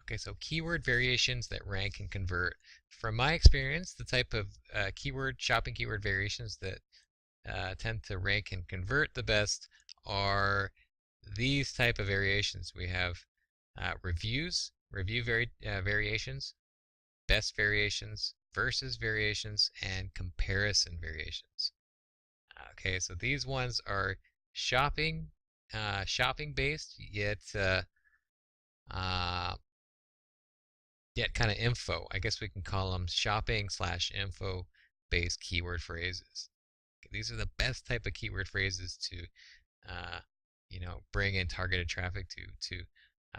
Okay, so keyword variations that rank and convert. From my experience, the type of shopping keyword variations that tend to rank and convert the best are these type of variations. We have review variations, best variations, versus variations, and comparison variations. Okay, so these ones are shopping based, yet kind of info. I guess we can call them shopping/info based keyword phrases. Okay, these are the best type of keyword phrases to bring in targeted traffic to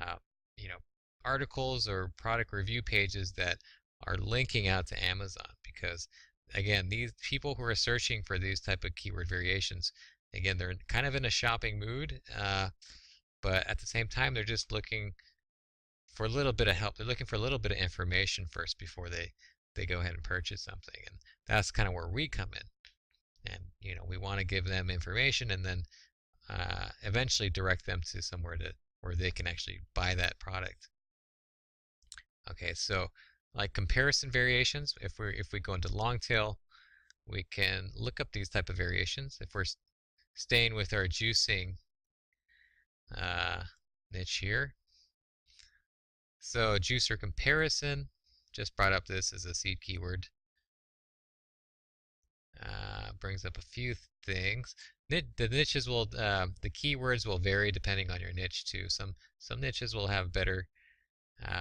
uh, you know, articles or product review pages that are linking out to Amazon, because again, these people who are searching for these type of keyword variations, again, they're kind of in a shopping mood, but at the same time, they're just looking for a little bit of help. They're looking for a little bit of information first before they go ahead and purchase something, and that's kind of where we come in. And we want to give them information and then eventually direct them to somewhere where they can actually buy that product. Okay, so like comparison variations, if we go into long tail, we can look up these type of variations. If we're staying with our juicing niche here, so juicer comparison, just brought up this as a seed keyword. Brings up a few things. The niches will, the keywords will vary depending on your niche too. Some niches will have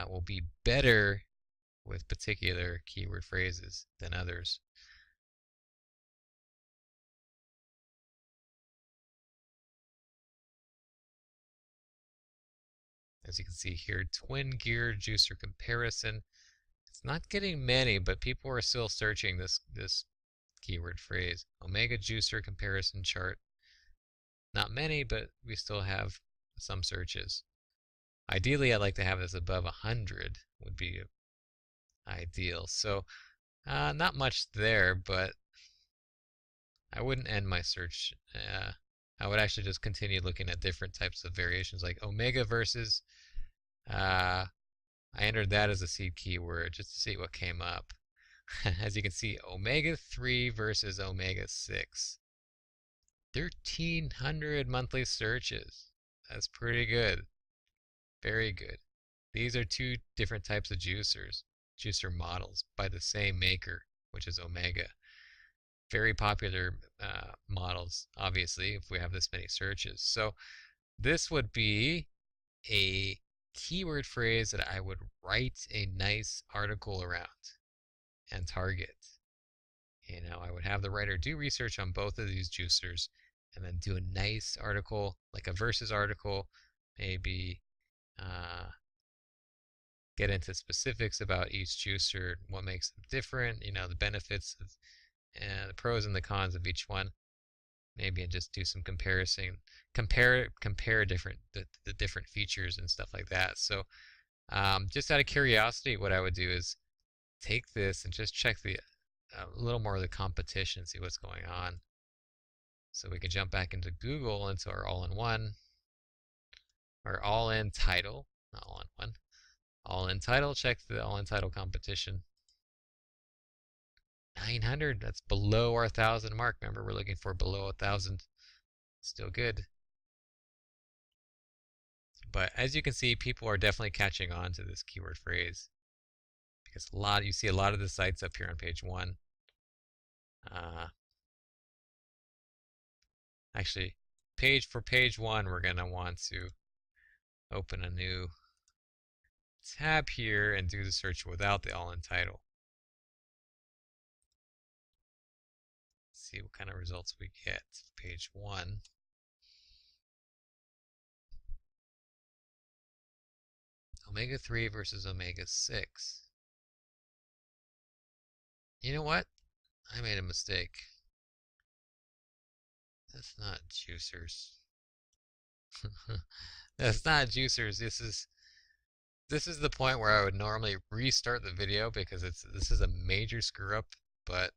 will be better with particular keyword phrases than others. As you can see here, twin gear juicer comparison. It's not getting many, but people are still searching this keyword phrase. Omega juicer comparison chart. Not many, but we still have some searches. Ideally, I'd like to have this above 100 would be ideal. So not much there, but I wouldn't end my search. I would actually just continue looking at different types of variations, like omega versus. I entered that as a seed keyword just to see what came up. As you can see, omega-3 versus omega-6. 1,300 monthly searches. That's pretty good. Very good. These are two different types of juicer models by the same maker, which is Omega. Very popular models, obviously, if we have this many searches. So this would be a keyword phrase that I would write a nice article around and target. I would have the writer do research on both of these juicers and then do a nice article, like a versus article, maybe get into specifics about each juicer, what makes them different, the benefits of, the pros and the cons of each one. Maybe and just do some comparison, compare the different features and stuff like that. So just out of curiosity, what I would do is take this and just check a little more of the competition, see what's going on. So we can jump back into Google, into our all-in-one, or all-in title, not all-in-one, all-in title. Check the all-in title competition. 900, that's below our 1,000 mark. Remember, we're looking for below 1,000. Still good. But as you can see, people are definitely catching on to this keyword phrase, because you see a lot of the sites up here on page 1. Actually, for page 1, we're going to want to open a new tab here and do the search without the all-in title. See what kind of results we get. Page 1. Omega-3 versus omega-6. You know what? I made a mistake. That's not juicers. That's not juicers. This is the point where I would normally restart the video, because this is a major screw up, but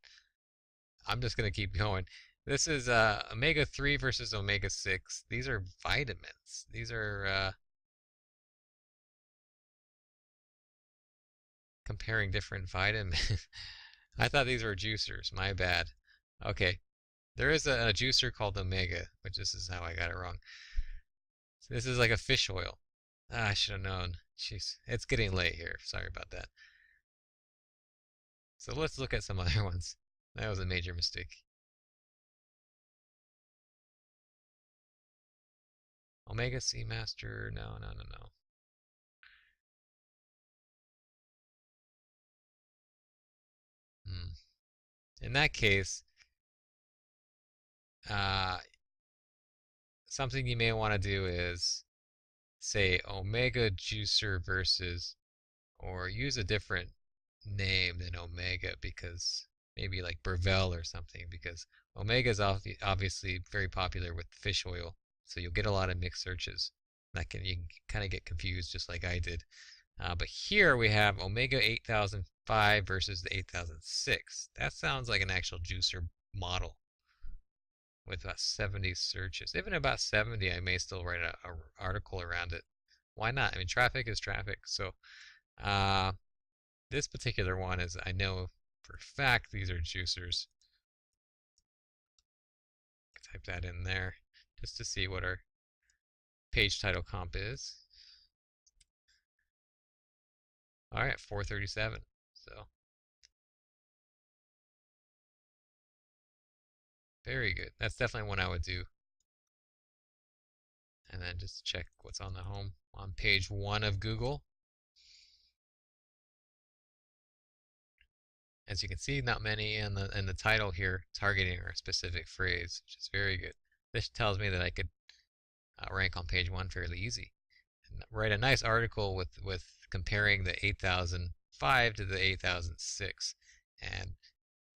I'm just going to keep going. This is omega-3 versus omega-6. These are vitamins. These are comparing different vitamins. I thought these were juicers. My bad. Okay, there is a juicer called Omega, which this is how I got it wrong. So this is like a fish oil. Ah, I should have known. Jeez, it's getting late here. Sorry about that. So let's look at some other ones. That was a major mistake. Omega Sea Master. No, no, no, no. Hmm. In that case, uh, something you may want to do is say Omega Juicer versus, or use a different name than Omega because maybe like Burvell or something because Omega is obviously very popular with fish oil, so you'll get a lot of mixed searches. You can kind of get confused just like I did. But here we have Omega 8005 versus the 8006. That sounds like an actual juicer model with about 70 searches. Even about 70, I may still write a article around it. Why not? I mean, traffic is traffic. So uh, this particular one is, I know for a fact these are juicers. Type that in there just to see what our page title comp is. All right, 437. So very good. That's definitely one I would do. And then just check what's on the home on page 1 of Google. As you can see, not many in the title here targeting our specific phrase, which is very good. This tells me that I could rank on page 1 fairly easy. And write a nice article with comparing the 8005 to the 8006. And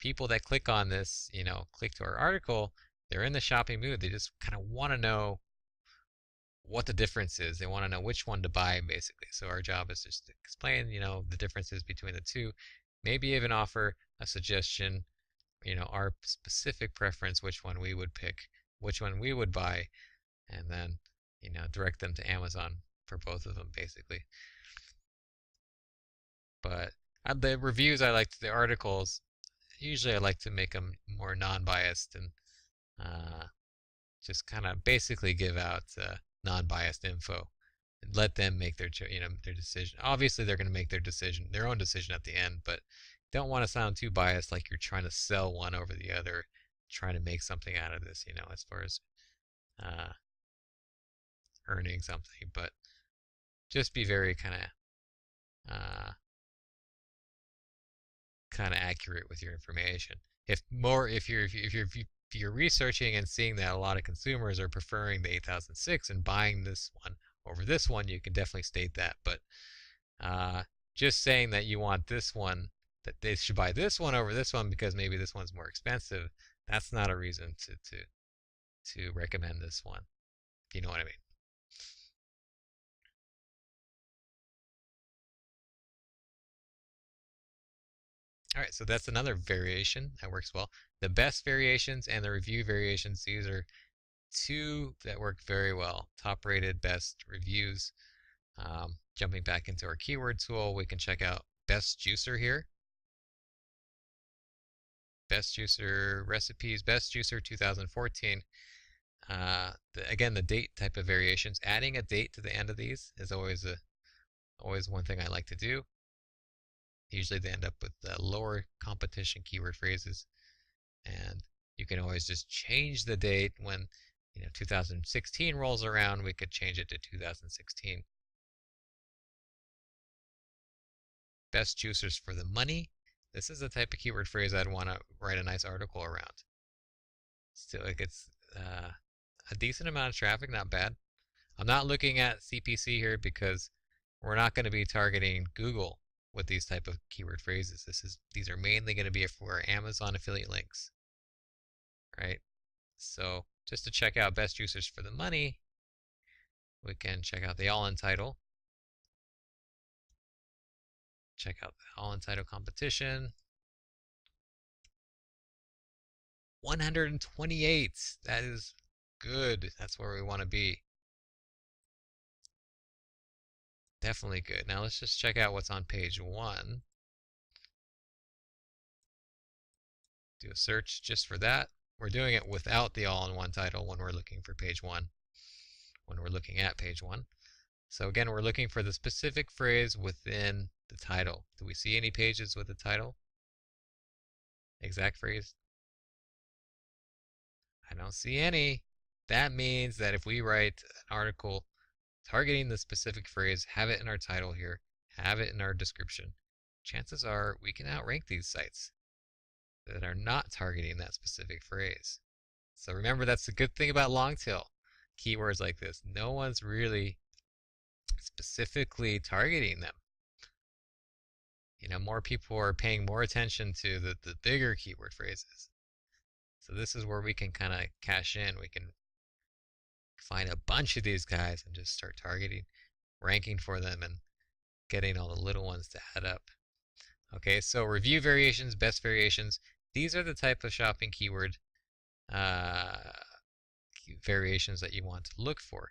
people that click on this, click to our article, they're in the shopping mood. They just kind of want to know what the difference is. They want to know which one to buy, basically. So our job is just to explain, the differences between the two. Maybe even offer a suggestion, our specific preference, which one we would pick, which one we would buy, and then, direct them to Amazon for both of them, basically. But the reviews, the articles, usually I like to make them more non-biased and just kind of basically give out non-biased info and let them make their decision. Obviously, they're going to make their own decision at the end, but don't want to sound too biased, like you're trying to sell one over the other, trying to make something out of this, as far as uh, earning something. But just be very uh, kind of accurate with your information. If you're researching and seeing that a lot of consumers are preferring the 8006 and buying this one over this one, you can definitely state that. But just saying that you want this one, that they should buy this one over this one because maybe this one's more expensive, that's not a reason to recommend this one, if you know what I mean. All right, so that's another variation that works well. The best variations and the review variations, these are two that work very well. Top rated best reviews. Jumping back into our keyword tool, we can check out best juicer here. Best juicer recipes, best juicer 2014. Again, the date type of variations. Adding a date to the end of these is always one thing I like to do. Usually they end up with lower competition keyword phrases, and you can always just change the date when 2016 rolls around. We could change it to 2016. Best juicers for the money. This is the type of keyword phrase I'd want to write a nice article around. Still, it gets a decent amount of traffic, not bad. I'm not looking at CPC here because we're not going to be targeting Google with these type of keyword phrases. These are mainly going to be for Amazon affiliate links, right? So just to check out best juicers for the money, we can check out the all-in title. Check out the all-in title competition. 128. That is good. That's where we want to be. Definitely good. Now let's just check out what's on page 1. do a search just for that. We're doing it without the all-in-one title when we're looking for page 1, when we're looking at page 1. So again, we're looking for the specific phrase within the title. Do we see any pages with the title? Exact phrase? I don't see any. That means that if we write an article targeting the specific phrase, have it in our title here, have it in our description, chances are we can outrank these sites that are not targeting that specific phrase. So remember, that's the good thing about long tail keywords like this. No one's really specifically targeting them. You know, more people are paying more attention to the bigger keyword phrases. So this is where we can kind of cash in. We can find a bunch of these guys and just start targeting, ranking for them, and getting all the little ones to add up. Okay, so review variations, best variations. These are the type of shopping keyword variations that you want to look for.